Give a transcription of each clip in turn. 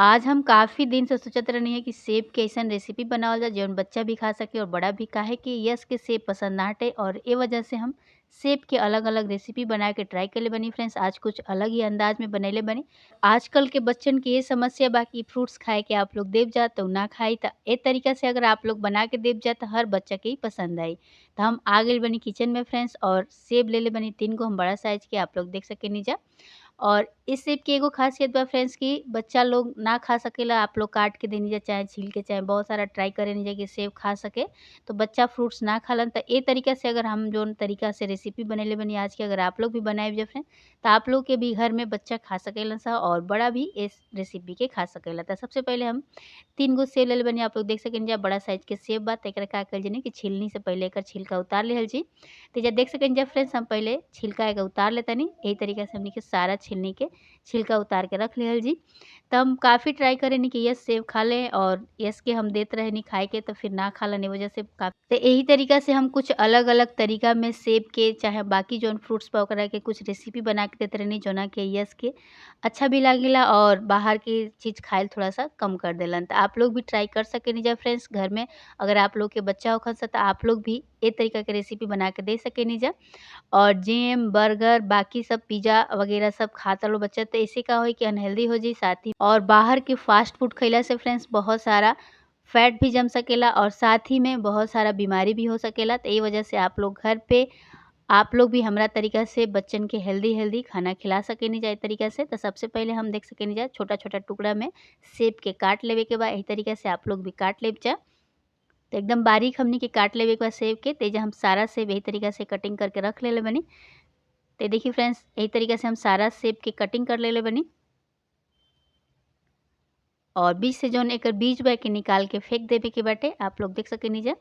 आज हम काफ़ी दिन से सोचत रहनी है कि सेब के अइसन रेसिपी बनावल जाए जौन बच्चा भी खा सके और बड़ा भी। काहे कि यस के सेब पसंद ना हटे और ए वजह से हम सेब के अलग-अलग रेसिपी बना के ट्राई कइले बानी फ्रेंड्स। आज कुछ अलग ही अंदाज में बनइले बानी। आजकल के बच्चन के ये समस्या बा कि फ्रूट्स खाए के आप लोग देव जा त उ ना खाई, त ए तरीका से अगर आप लोग बना के देव जा त हर बच्चा के ही पसंद आई। त हम आ गइल बानी किचन में फ्रेंड्स और सेब लेले बानी 3 गो हम बड़ा साइज़ के, आप लोग देख सकेनी जा। और इस सेब की एगो ख़ासियत बा फ्रेंड्स कि बच्चा लोग ना खा सकेला, आप लोग काट के देनी जा, चाहे छील के, चाहे बहुत सारा ट्राई करेनी जा कि सेब खा सके, तो बच्चा फ्रूट्स ना खालन। त ए तरीका से अगर हम जौन तरीका से रेसिपी बनइले बानी आज के, अगर आप लोग भी बनाइब जा फ्रेंड, त आप लोग के भी घर में बच्चा खा सकेलन स और बड़ा भी इस रेसिपी के खा सकेला। त सबसे पहले हम 3 गो सेब लेले बानी, आप लोग देख सकेनी जा बड़ा साइज़ के सेब बा। त एकरा का कइल जाई कि छीलनी से पहले एकर छिलका उतार लिहल जी। त एइजा देख सकेनी जा फ्रेंड्स, हम पहले छिलका एके उतार लेतानी। एही तरीका से हमनी के सारा छिलनी के छिलका उतार के रख लिहल जी। त हम काफ़ी ट्राई करेनी कि यस सेब खा लें और यस के हम देत रहेनी खाए के, तो फिर ना खालन, ए वजह से त एही तरीका से हम कुछ अलग-अलग तरीका में सेब के चाहे बाकी जौन फ्रूट्स बा ओकरा के कुछ रेसिपी बना के देत रहनी, जौना के यस के अच्छा भी लागेला और बाहर की चीज़ खाइल थोड़ा-सा कम कर देलन। त आप लोग भी ट्राई कर सकेनी जा फ्रेंड्स घर में। अगर आप लोग के बच्चा होखन स त आप लोग भी ए तरीका के रेसिपी बना के दे सकेनी जा। और जैम, बर्गर, बाकी सब पिज़्ज़ा वगैरह सब खाता लो बच्चा, तो इससे का होई कि अनहेल्दी हो जाई साथ ही। और बाहर के फ़ास्ट फूड खइला से फ्रेंड्स बहुत सारा फैट भी जम सकेला और साथ ही में बहुत सारा बीमारी भी हो सकेला। तो ए वजह से आप लोग घर पे आप लोग भी हमरा तरीका से बच्चन के हेल्दी-हेल्दी खाना खिला सकेनी जा ए तरीका से। तो सबसे पहले हम देख सकेनी जा छोटा-छोटा टुकड़ा में सेब के काट लेवे के बा। एही तरीका से आप लोग भी काट लेब जा। तो एकदम बारीक हमनी के काट लेवे के बा सेब के। त एइजा हम सारा सेब एही तरीका से कटिंग करके रख लेले बानी। तो देखिए फ्रेंड्स, यही तरीका से हम सारा सेब के कटिंग कर लेले बानी। और बीच से जौन एकर बीज बा एके निकाल के फेंक देवे के बाटे, आप लोग देख सकेनी जा।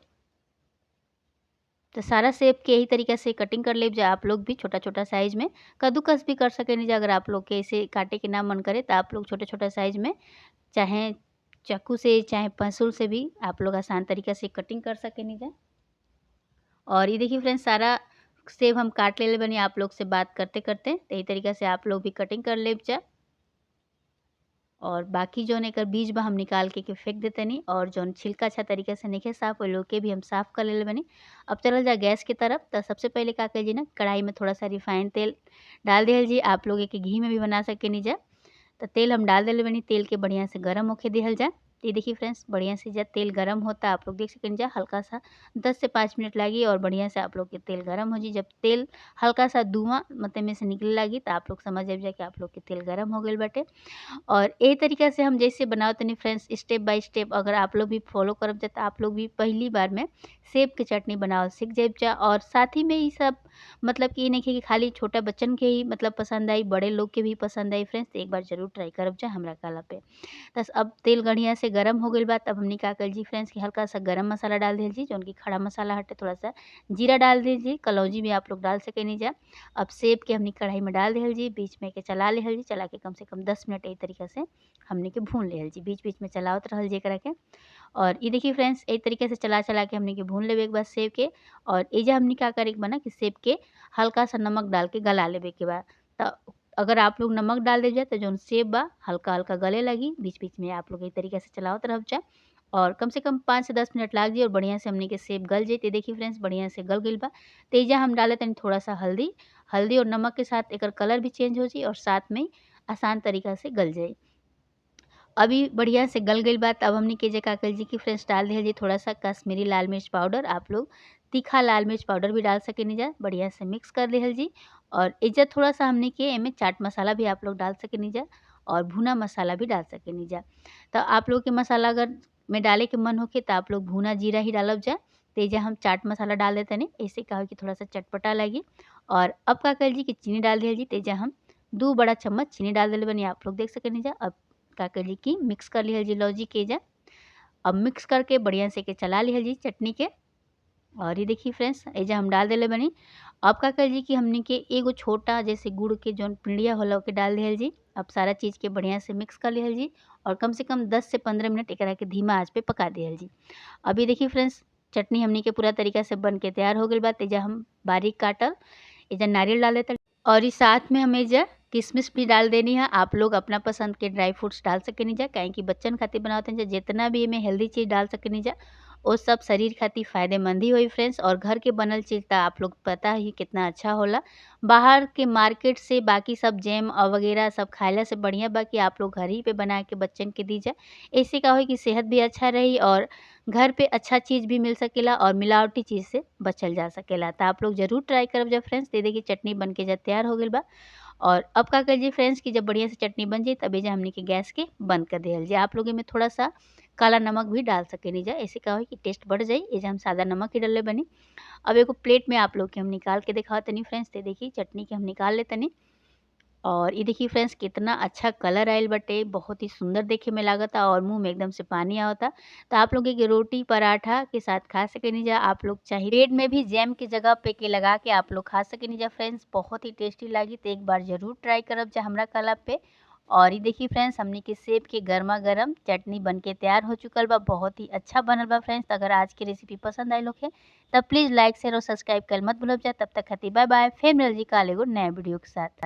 तो सारा सेब के यही तरीका से कटिंग कर लेब जा आप लोग भी छोटा-छोटा साइज़ में। कद्दूकस भी कर सकेनी जा, अगर आप लोग के ऐसे काटे के ना मन करे तो आप लोग छोटा-छोटा साइज़ में चाहे चाकू से चाहे पँसुल से भी आप लोग आसान तरीका से कटिंग कर सकेनी जा। और ये देखिए फ्रेंड्स, सारा सेब हम काट लेले बानी आप लोग से बात करते-करते। तो यही तरीका से आप लोग भी कटिंग कर लेब जा। और बाकी जौन एकर बीज बा हम निकाल के फेंक देतनी और जौन छिलका अच्छा तरीका से नइखे साफ ओइ लोग के भी हम साफ कर लेले बानी। अब चलल जा गैस की तरफ। त सबसे पहले का कइल जी ना, कढ़ाई में थोड़ा-सा रिफाइन तेल डाल दिहल जी। आप लोग एके घी में भी बना सकेनी जा। त तेल हम डाल देले बानी, तेल के बढ़िया से गरम होखे दिहल जा। ये देखिए फ्रेंड्स, बढ़िया से जब तेल गरम होता आप लोग देख सकेनी जा, हल्का-सा 10 से 5 मिनट लागी और बढ़िया से आप लोग के तेल गरम हो जी। जब तेल हल्का-सा धुआँ मतलब में से निकले लागी त आप लोग समझ जाइब जा कि आप लोग के तेल गरम हो गइल बाटे। और ए तरीका से हम जैसे बनावत तनी फ्रेंड्स, स्टेप बाय स्टेप अगर आप लोग भी फॉलो करब जा त आप लोग भी पहली बार में सेब के चटनी बनावल सीख जाइब जा। और साथ ही में ई सब मतलब कि ई नइखे कि खाली छोटा बच्चन के ही मतलब पसंद आई, बड़े लोग के भी पसंद आई फ्रेंड्स। एक बार ज़रूर ट्राई करब जा हमरा कहला पे। बस अब तेल बढ़िया से गरम हो गइल बा, तब हमनी का कइल जी फ्रेंड्स कि हल्का-सा गरम मसाला डाल दिहल जी, जौन कि खड़ा मसाला हटे। थोड़ा-सा जीरा डाल दीजिए, कलौंजी भी आप लोग डाल सकेनी जा। अब सेब के हमनी कढ़ाई में डाल दिहल जी, बीच में एके चला लिहल जी, चला के कम से कम 10 मिनट एही तरीका से हमनी के भून लिहल जी। बीच-बीच में चलावत रहल जी एकरा के। और ये देखिए फ्रेंड्स, एही तरीके से चला-चला के हमनी के भून लेवे के बा सेब के। और एइजा हमनी का करे के बा ना कि सेब के हल्का-सा नमक डाल के गला लेवे के बा। त अगर आप लोग नमक डाल देब जा त जौन सेब बा हल्का-हल्का गले लगी। बीच-बीच में आप लोग एही तरीका से चलावत रहब जा और कम से कम 5 से 10 मिनट लाग जी और बढ़िया से हमनी के सेब गल जाई। त देखिए फ्रेंड्स, बढ़िया से गल गइल बा। त एइजा हम डाले तनी थोड़ा-सा हल्दी। हल्दी और नमक के साथ एकर कलर भी चेंज हो जी और साथ में आसान तरीका से गल जाई। अभी बढ़िया से गल गइल बा, तब हमनी के एइजा का कइल जी कि फ्रेंड्स डाल दिहल जी थोड़ा-सा कश्मीरी लाल मिर्च पाउडर। आप लोग तीखा लाल मिर्च पाउडर भी डाल सकेनी जा। बढ़िया से मिक्स कर दिहल जी। और एइजा थोड़ा-सा हमनी के एमे चाट मसाला भी आप लोग डाल सकेनी जा और भुना मसाला भी डाल सकेनी जा। त आप लोग के मसाला अगर में डाले के मन होखे त आप लोग भुना जीरा ही डालब जा। त एइजा हम चाट मसाला डाल देतानी, एसे का होई कि थोड़ा-सा चटपटा लागी। और अब का कइल जी कि चीनी डाल दिहल जी। त एइजा हम 2 बड़ा चम्मच चीनी डाल देले बानी, आप लोग देख सकेनी जा। अब का कइली कि मिक्स कर लिहल जी लौजी के एइजा। अब मिक्स करके बढ़िया से एके चला लिहल जी चटनी के। और ये देखिए फ्रेंड्स, एइजा हम डाल देले बानी। अब का कइल जी कि हमनी के एगो छोटा जैसे गुड़ के जौन पिंडिया होला ओके डाल दिहल जी। अब सारा चीज़ के बढ़िया से मिक्स कर लिहल जी और कम से कम 10 से 15 मिनट एकरा के धीमा आँच पे पका दिहल जी। अब ये देखिए फ्रेंड्स, चटनी हमनी के पूरा तरीका से बन के तैयार हो गइल बा। त एइजा हम बारीक काटल एइजा नारियल डाल देतानी और ई साथ में हम एइजा किशमिश भी डाल देनी है। आप लोग अपना पसंद के ड्राई फ्रूट्स डाल सकेनी जा, काहे कि बच्चन खातिर बनावतनी जा। जितना भी एमे हेल्दी चीज़ डाल सकेनी जा वो सब शरीर खातिर फ़ायदेमंद ही होई फ्रेंड्स। और घर के बनल चीज़ त आप लोग पता ही कितना अच्छा होला। बाहर के मार्केट से बाकी सब जैम वगैरह सब खाइला से बढ़िया बा कि आप लोग घर ही पे बना के बच्चन के दी जा। ऐसे का होई कि सेहत भी अच्छा रही और घर पे अच्छा चीज़ भी मिल सकेला और मिलावटी चीज़ से बचल जा सकेला। त आप लोग ज़रूर ट्राई करब जा फ्रेंड्स। तो ये देखिए चटनी बन के जा तैयार हो गइल बा। और अब का करिए फ्रेंड्स कि जब बढ़िया से चटनी बन जाई तब एजा हमनी के गैस के बंद कर दिहल जाई। आप लोग एमे थोड़ा-सा काला नमक भी डाल सकेनी जा। ऐसे का होई कि टेस्ट बढ़ जाई। एजा हम सादा नमक ही डलले बानी। अब एगो प्लेट में आप लोग के हम निकाल के दिखावत तनी फ्रेंड्स। तो देखिए चटनी के हम निकाल लेतनी। और ये देखिए फ्रेंड्स कितना अच्छा कलर आइल बाटे, बहुत ही सुंदर देखे में लागता और मुँह में एकदम से पानी आवता। तो आप लोग के रोटी पराठा के साथ खा सकेनी जा। आप लोग चाहे ब्रेड में भी जैम की जगह पे के लगा के आप लोग खा सकेनी जा फ्रेंड्स, बहुत ही टेस्टी लागी। तो एक बार ज़रूर ट्राई करब जा हमरा कहला पे। और ये देखिए फ्रेंड्स हमनी के सेब के गरमा-गरम चटनी बन के तैयार हो चुकल बा, बहुत ही अच्छा बनल बा फ्रेंड्स। तो अगर आज की रेसिपी पसंद आइल होखे तब प्लीज़ लाइक, शेयर और सब्सक्राइब कइल मत भूलब जा। तब तक खातिर बाय-बाय। फिर मिलल जी काल एगो नया वीडियो के साथ।